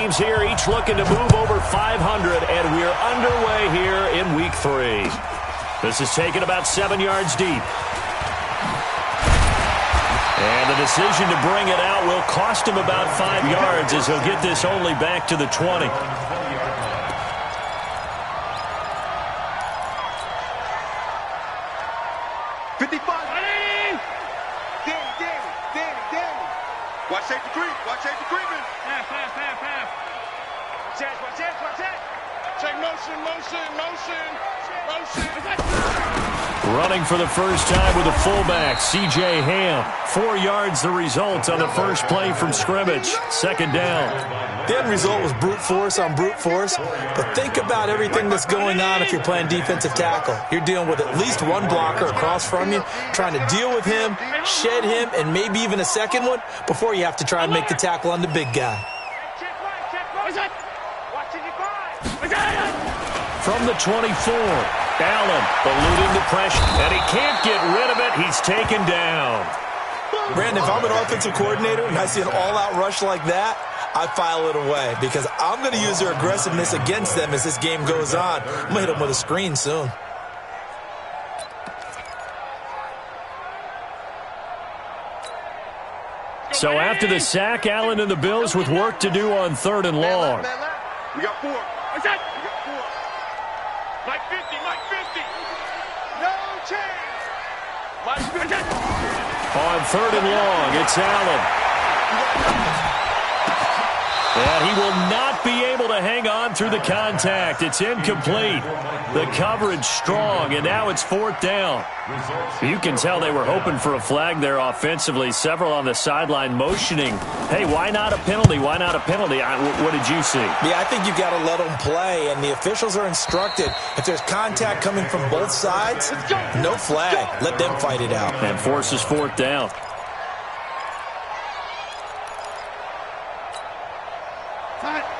teams here, each looking to move over 500, and we're underway here in Week 3. This is taken about 7 yards deep. And the decision to bring it out will cost him about 5 yards as he'll get this only back to the 20. Watch safety creep. Watch safety creeping. Pass. Watch it. Check motion. Running for the first time with a fullback, C.J. Ham. 4 yards the result on the first play from scrimmage. Second down. The end result was brute force on brute force, but think about everything that's going on if you're playing defensive tackle. You're dealing with at least one blocker across from you, trying to deal with him, shed him, and maybe even a second one before you have to try and make the tackle on the big guy. From the 24, Allen eluding the pressure, and he can't get rid of it. He's taken down. Brandon, if I'm an offensive coordinator and I see an all-out rush like that, I file it away because I'm going to use their aggressiveness against them as this game goes on. I'm going to hit them with a screen soon. So after the sack, Allen and the Bills with work to do on 3rd and long. We got 4. What's that? We got 4. Mike 50. No change. Mike 50. On 3rd and long, it's Allen. And he will not be able to hang on through the contact. It's incomplete. The coverage strong, and now it's 4th down. You can tell they were hoping for a flag there offensively. Several on the sideline motioning, hey, why not a penalty? Why not a penalty? What did you see? Yeah, I think you got to let them play, and the officials are instructed, if there's contact coming from both sides, no flag. Let them fight it out. And forces 4th down.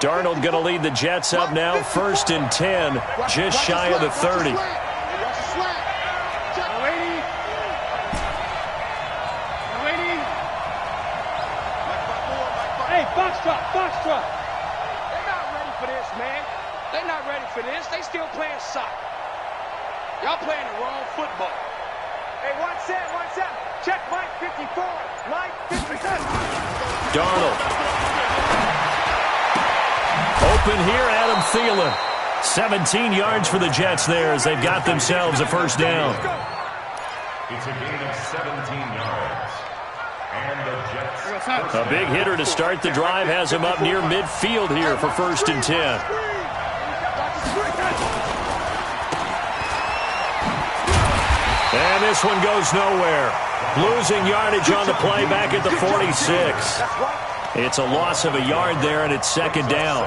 Darnold going to lead the Jets up now, 1st and 10, just shy of the 30. Hey, Foxtrot. They're not ready for this, man. They're not ready for this. They still playing soccer. Y'all playing the wrong football. Hey, watch that. Check Mike 54. Mike 57. Darnold. Open here, Adam Thielen. 17 yards for the Jets there as they've got themselves a first down. It's a gain of 17 yards. And the Jets. A big hitter to start the drive has him up near midfield here for 1st and 10. And this one goes nowhere. Losing yardage on the play back at the 46. It's a loss of a yard there, and it's 2nd down.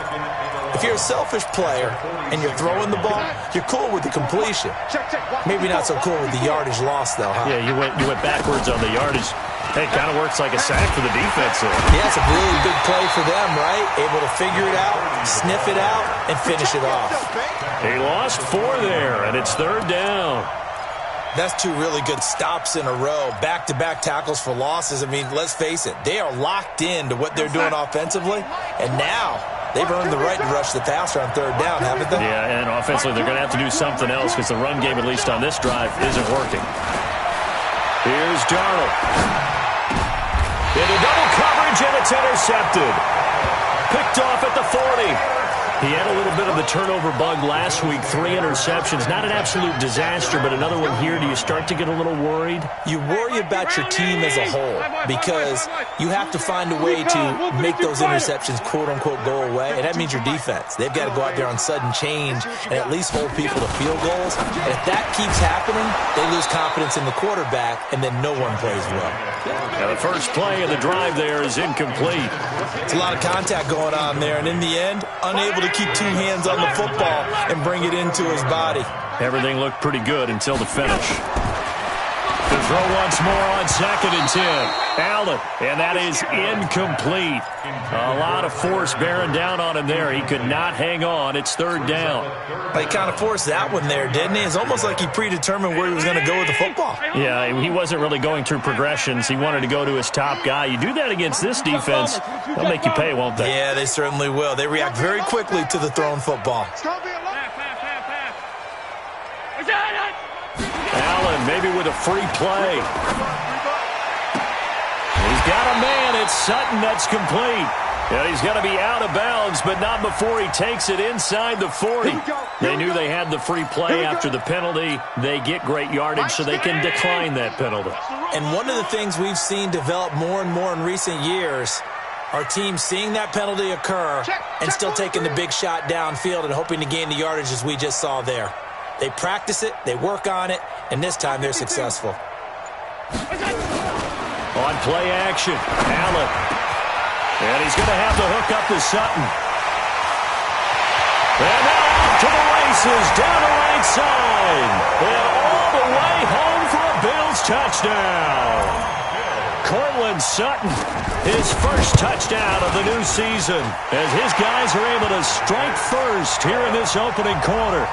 If you're a selfish player and you're throwing the ball, you're cool with the completion. Maybe not so cool with the yardage loss, though, huh? Yeah, you went backwards on the yardage. Hey, it kind of works like a sack for the defense there. Yeah, it's a really big play for them, right? Able to figure it out, sniff it out, and finish it off. He lost 4 there, and it's 3rd down. That's 2 really good stops in a row. Back-to-back tackles for losses. I mean, let's face it, they are locked into what they're doing offensively, and now they've earned the right to rush the passer on 3rd down, haven't they? Yeah, and offensively, they're going to have to do something else because the run game, at least on this drive, isn't working. Here's Darnold. Into double coverage, and it's intercepted. Picked off at the 40. He had a little bit of the turnover bug last week, 3 interceptions. Not an absolute disaster, but another one here. Do you start to get a little worried? You worry about your team as a whole because you have to find a way to make those interceptions, quote-unquote, go away, and that means your defense. They've got to go out there on sudden change and at least hold people to field goals. And if that keeps happening, they lose confidence in the quarterback, and then no one plays well. Now the first play of the drive there is incomplete. It's a lot of contact going on there, and in the end, unable to keep 2 hands on the football and bring it into his body. Everything looked pretty good until the finish. The throw once more on 2nd and 10. Allen, and that is incomplete. A lot of force bearing down on him there. He could not hang on. It's 3rd down. He kind of forced that one there, didn't he? It's almost like he predetermined where he was going to go with the football. Yeah, he wasn't really going through progressions. He wanted to go to his top guy. You do that against this defense, they'll make you pay, won't they? Yeah, they certainly will. They react very quickly to the thrown football. Allen maybe with a free play. He's got a man. It's Sutton. That's complete. And he's going to be out of bounds, but not before he takes it inside the 40. They knew they had the free play after the penalty. They get great yardage, so they can decline that penalty. And one of the things we've seen develop more and more in recent years are teams seeing that penalty occur and still taking the big shot downfield and hoping to gain the yardage as we just saw there. They practice it, they work on it, and this time they're successful. On play action, Allen. And he's going to have to hook up to Sutton. And now off to the races, down the right side. And all the way home for a Bills touchdown. Cortland Sutton, his first touchdown of the new season, as his guys are able to strike first here in this opening quarter.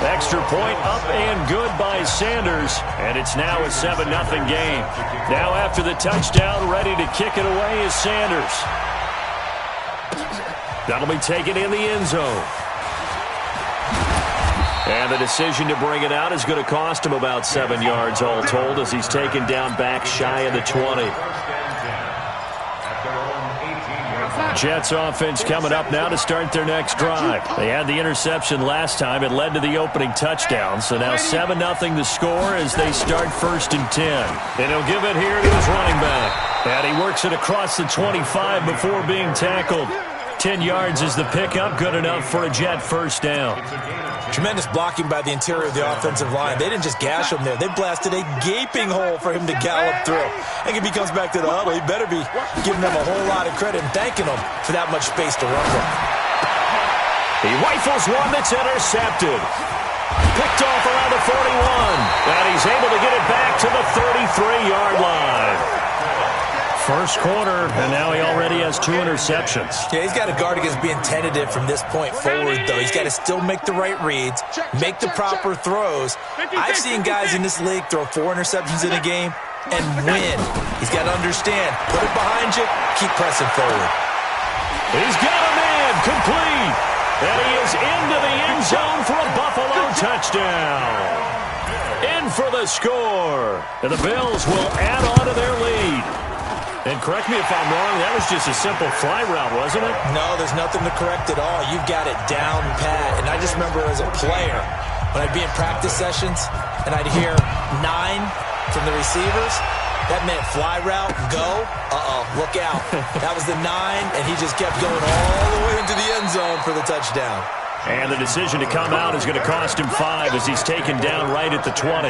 Extra point up and good by Sanders, and it's now a 7-0 game. Now after the touchdown, ready to kick it away is Sanders. That'll be taken in the end zone. And the decision to bring it out is going to cost him about 7 yards all told as he's taken down back shy of the 20. Jets offense coming up now to start their next drive. They had the interception last time. It led to the opening touchdown. So now 7-0 the score as they start 1st and 10. And he'll give it here to his running back. And he works it across the 25 before being tackled. 10 yards is the pickup. Good enough for a Jet first down. Tremendous blocking by the interior of the offensive line. They didn't just gash him there. They blasted a gaping hole for him to gallop through. I think if he comes back to the huddle, he better be giving them a whole lot of credit and thanking them for that much space to run with. He rifles one that's intercepted. Picked off around the 41. And he's able to get it back to the 33-yard line. First quarter, and now he already has 2 interceptions. Yeah, he's got to guard against being tentative from this point forward, though. He's got to still make the right reads, make the proper throws. I've seen guys in this league throw 4 interceptions in a game and win. He's got to understand, put it behind you, keep pressing forward. He's got a man, complete. And he is into the end zone for a Buffalo touchdown. In for the score. And the Bills will add on to their lead. And correct me if I'm wrong, that was just a simple fly route, wasn't it? No, there's nothing to correct at all. You've got it down pat. And I just remember as a player, when I'd be in practice sessions and I'd hear 9 from the receivers, that meant fly route, go, look out. That was the 9, and he just kept going all the way into the end zone for the touchdown. And the decision to come out is going to cost him 5 as he's taken down right at the 20.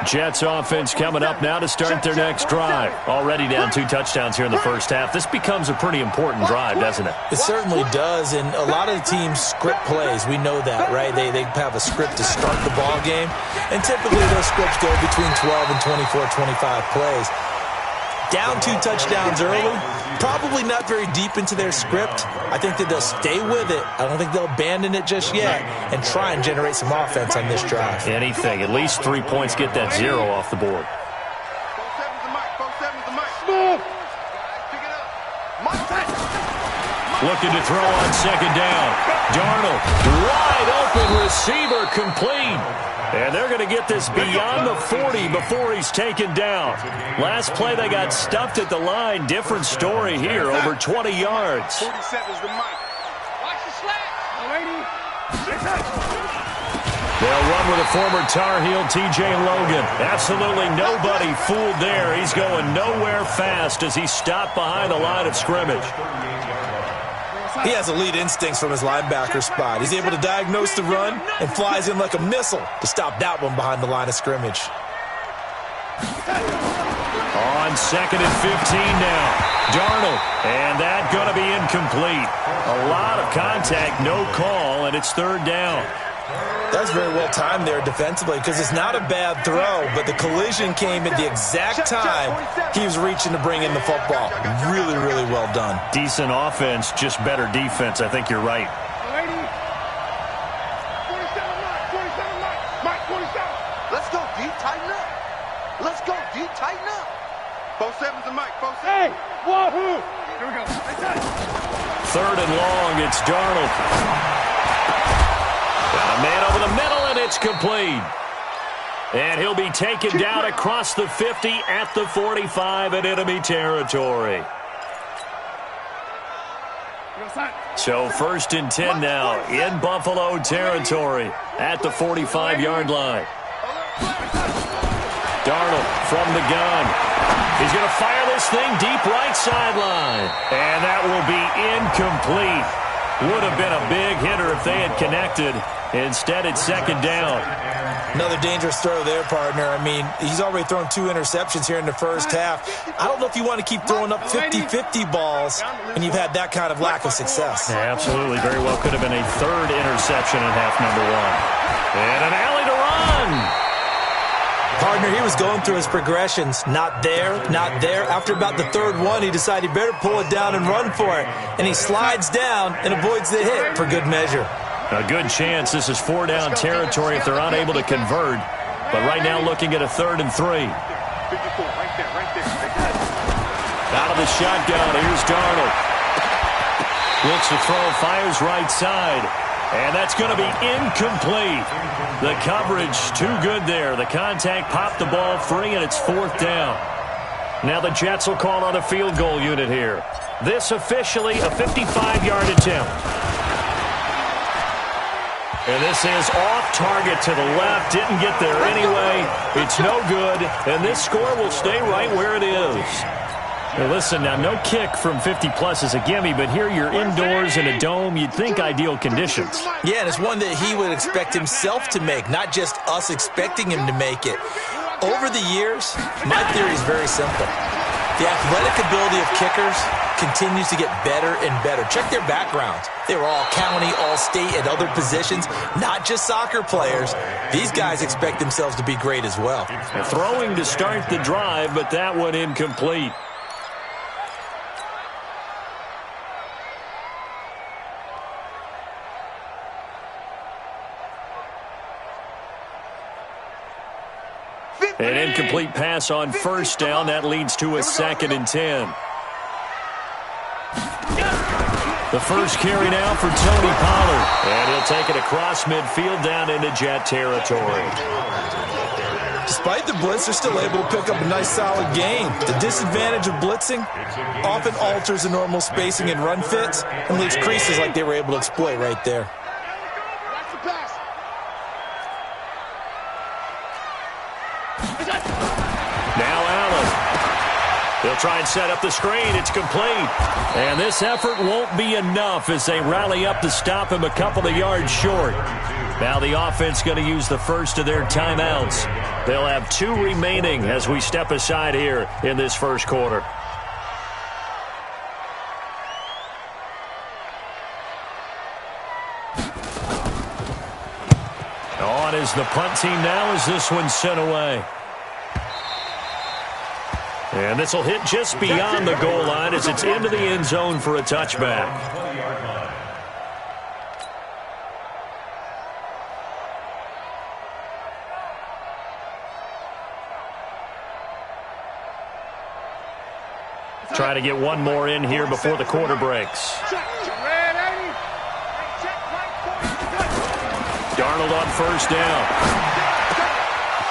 Jets offense coming up now to start their next drive. Already down 2 touchdowns here in the first half. This becomes a pretty important drive, doesn't it? It certainly does, and a lot of the teams script plays. We know that, right? They have a script to start the ball game, and typically those scripts go between 12 and 24, 25 plays. Down 2 touchdowns early, probably not very deep into their script. I think that they'll stay with it. I don't think they'll abandon it just yet and try and generate some offense on this drive. Anything. At least 3 points, get that 0 off the board. Looking to throw on 2nd down. Darnold, wide open receiver, complete. And they're going to get this beyond the 40 before he's taken down. Last play, they got stuffed at the line. Different story here, over 20 yards. 47's the mic. Watch the slats. They'll run with a former Tar Heel, T.J. Logan. Absolutely nobody fooled there. He's going nowhere fast as he's stopped behind the line of scrimmage. He has elite instincts from his linebacker spot. He's able to diagnose the run and flies in like a missile to stop that one behind the line of scrimmage. On 2nd and 15 now. Darnold, and that going to be incomplete. A lot of contact, no call, and it's 3rd down. That's very well timed there defensively because it's not a bad throw, but the collision came at the exact time he was reaching to bring in the football. Really, really well done. Decent offense, just better defense. I think you're right. 27, Mike, 27. Let's go, D, tighten up. Let's go, D, tighten up. 4-7's a Mike, 4-7. Hey, wahoo! Here we go. 3rd and long, it's Darnold. Got a man over the middle, and it's complete. And he'll be taken down across the 50 at the 45 in enemy territory. So 1st and 10 now in Buffalo territory at the 45-yard line. Darnold from the gun. He's going to fire this thing deep right sideline. And that will be incomplete. Would have been a big hitter if they had connected. Instead, it's 2nd down. Another dangerous throw there, partner. I mean, he's already thrown 2 interceptions here in the first half. I don't know if you want to keep throwing up 50-50 balls when you've had that kind of lack of success. Yeah, absolutely. Very well could have been a 3rd interception in half number 1. And an alley to run. Partner, he was going through his progressions. Not there, not there. After about the 3rd one, he decided he better pull it down and run for it. And he slides down and avoids the hit for good measure. A good chance this is 4-down territory if they're unable to convert. But right now looking at a 3rd and 3. Out of the shotgun, here's Darnold. Looks to throw, fires right side. And that's going to be incomplete. The coverage too good there. The contact popped the ball free, and it's 4th down. Now the Jets will call on a field goal unit here. This officially a 55-yard attempt. And this is off target to the left. Didn't get there anyway. It's no good. And this score will stay right where it is. Now listen, now no kick from 50-plus is a gimme, but here you're indoors in a dome. You'd think ideal conditions. Yeah, and it's one that he would expect himself to make, not just us expecting him to make it. Over the years, my theory is very simple. The athletic ability of kickers continues to get better and better. Check their backgrounds. They were all county, all state, and other positions, not just soccer players. These guys expect themselves to be great as well. Throwing to start the drive, but that one incomplete. An incomplete pass on 1st down. That leads to a 2nd and 10. The first carry now for Tony Pollard. And he'll take it across midfield down into Jet territory. Despite the blitz, they're still able to pick up a nice solid gain. The disadvantage of blitzing often alters the normal spacing and run fits and leaves creases like they were able to exploit right there. They'll try and set up the screen. It's complete. And this effort won't be enough as they rally up to stop him a couple of yards short. Now the offense going to use the first of their timeouts. They'll have 2 remaining as we step aside here in this first quarter. On is the punt team now as this one's sent away. And this will hit just beyond the goal line as it's into the end zone for a touchback. Try to get one more in here before the quarter breaks. Darnold on 1st down.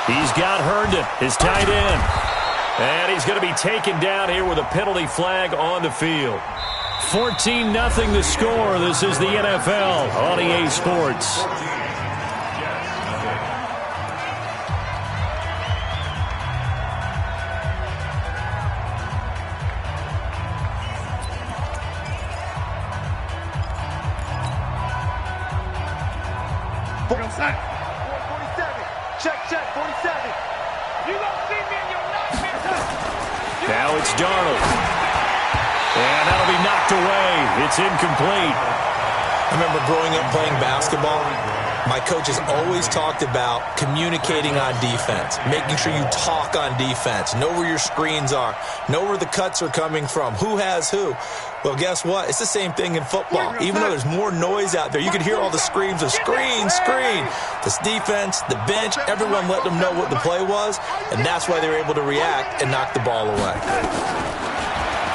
He's got Herndon, his tight end. And he's going to be taken down here with a penalty flag on the field. 14-0 the score. This is the NFL on EA Sports. Check, 47. You don't see me in your nightmare. Now it's Darnold. And that'll be knocked away. It's incomplete. I remember growing up playing basketball. My coaches always talked about communicating on defense, making sure you talk on defense, know where your screens are, know where the cuts are coming from, who has who. Well, guess what? It's the same thing in football. Even though there's more noise out there, you can hear all the screams of screen, screen. This defense, the bench, everyone let them know what the play was, and that's why they were able to react and knock the ball away.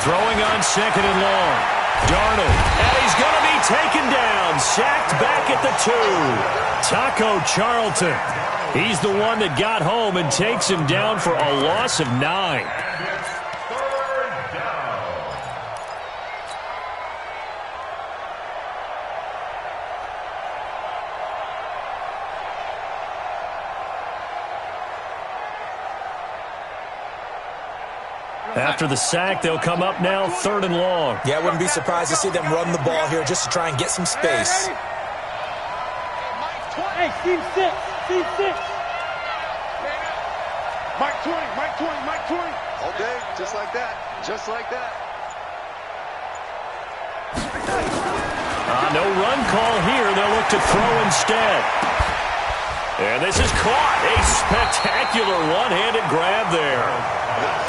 Throwing on second and long. Darnold, and he's going to be taken down, sacked back at the 2. Taco Charlton, he's the one that got home and takes him down for a loss of 9. After the sack, they'll come up now 3rd and long. Yeah, I wouldn't be surprised to see them run the ball here just to try and get some space. Hey, team 6. Mike 20. All day, just like that. No run call here. They'll look to throw instead. And this is caught. A spectacular one-handed grab there.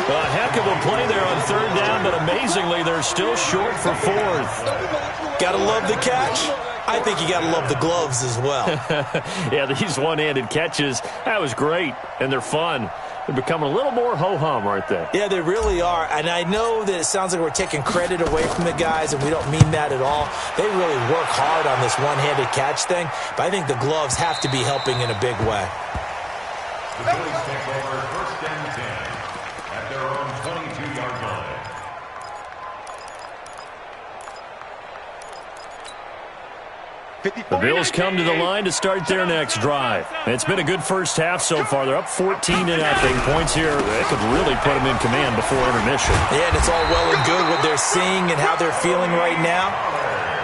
A heck of a play there on 3rd down, but amazingly, they're still short for 4th. Gotta love the catch. I think you gotta love the gloves as well. Yeah, these one-handed catches, that was great, and they're fun. They're becoming a little more ho-hum, aren't they? Yeah, they really are, and I know that it sounds like we're taking credit away from the guys, and we don't mean that at all. They really work hard on this one-handed catch thing, but I think the gloves have to be helping in a big way. The Phillies take over 1st and 10 at their own 22-yard line. The Bills come to the line to start their next drive. It's been a good first half so far. They're up 14-0. Points here, they could really put them in command before intermission. Yeah, and it's all well and good what they're seeing and how they're feeling right now.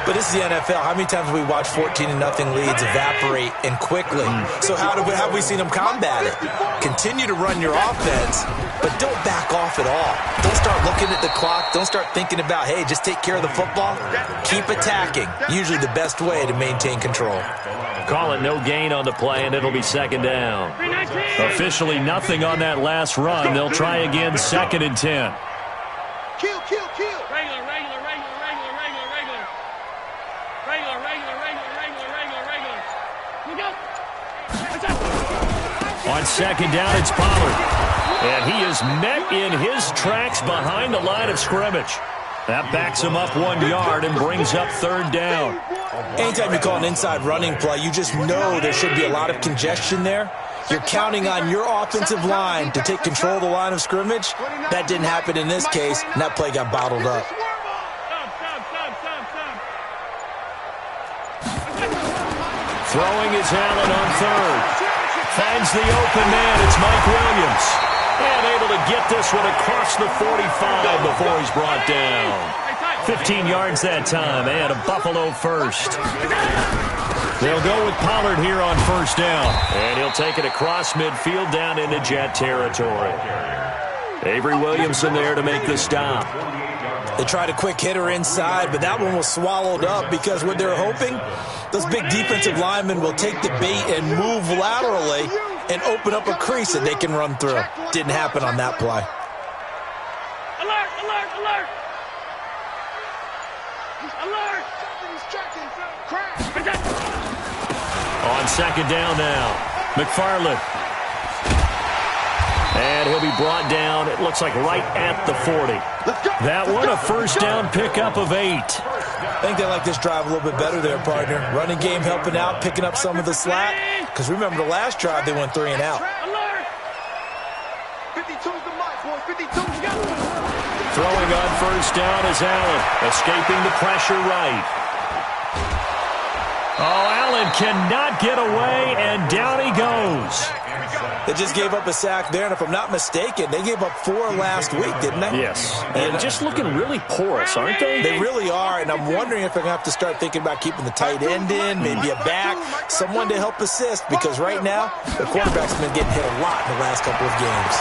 But this is the NFL. How many times have we watched 14-0 leads evaporate and quickly? So how have we seen them combat it? Continue to run your offense, but don't back off at all. Don't start looking at the clock. Don't start thinking about, hey, just take care of the football. Keep attacking. Usually the best way to maintain control. Call it no gain on the play, and it'll be 2nd down. Officially nothing on that last run. They'll try again 2nd and 10. Kill. On 2nd down, it's Pollard. And he is met in his tracks behind the line of scrimmage. That backs him up 1 yard and brings up 3rd down. Anytime you call an inside running play, you just know there should be a lot of congestion there. You're counting on your offensive line to take control of the line of scrimmage. That didn't happen in this case, and that play got bottled up. Throwing is Allen on 3rd. Finds the open man. It's Mike Williams. And able to get this one across the 45 before he's brought down. 15 yards that time, and a Buffalo first. They'll go with Pollard here on 1st down. And he'll take it across midfield down into Jet territory. Avery Williamson there to make the stop. They tried a quick hitter inside, but that one was swallowed up because what they're hoping, those big defensive linemen will take the bait and move laterally and open up a crease that they can run through. Didn't happen on that play. Alert! On 2nd down now, McFarland. And he'll be brought down, it looks like right at the 40. That one, a 1st down pickup of 8. I think they like this drive a little bit better there, partner. Running game helping out, picking up some of the slack. Because remember the last drive, they went 3 and out. 52's the mic, boys. 52's got it. Throwing on 1st down is Allen, escaping the pressure right. Oh, Allen cannot get away, and down he goes. They just gave up a sack there, and if I'm not mistaken, they gave up 4 last week, didn't they? Yes. And just looking really porous, aren't they? They really are, and I'm wondering if they're going to have to start thinking about keeping the tight end in, maybe a back, someone to help assist, because right now, the quarterback's been getting hit a lot in the last couple of games.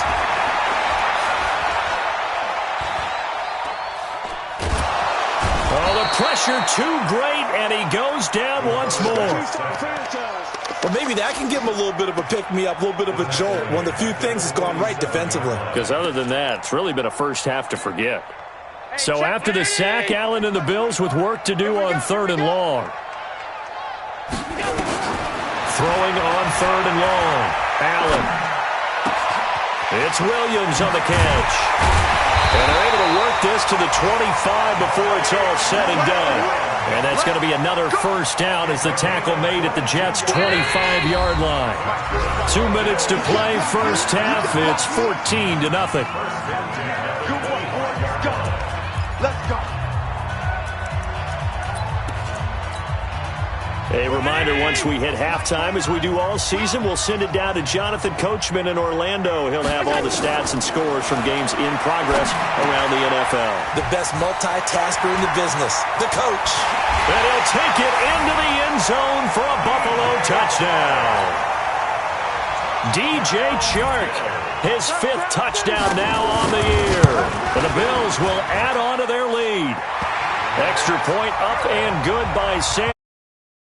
pressure too great, and he goes down once more. Well, maybe that can give him a little bit of a pick-me-up, a little bit of a jolt. One of the few things that's gone right defensively. Because other than that, it's really been a first half to forget. So after the sack, Allen and the Bills with work to do on 3rd and long. Throwing on 3rd and long. Allen. It's Williams on the catch. And they're able to work this to the 25 before it's all said and done. And that's going to be another first down as the tackle made at the Jets' 25-yard line. 2 minutes to play, first half. It's 14-0. Let's go. A reminder, once we hit halftime, as we do all season, we'll send it down to Jonathan Coachman in Orlando. He'll have all the stats and scores from games in progress around the NFL. The best multitasker in the business, the coach. And he'll take it into the end zone for a Buffalo touchdown. DJ Chark, his 5th touchdown now on the year. And the Bills will add on to their lead. Extra point up and good by Sam.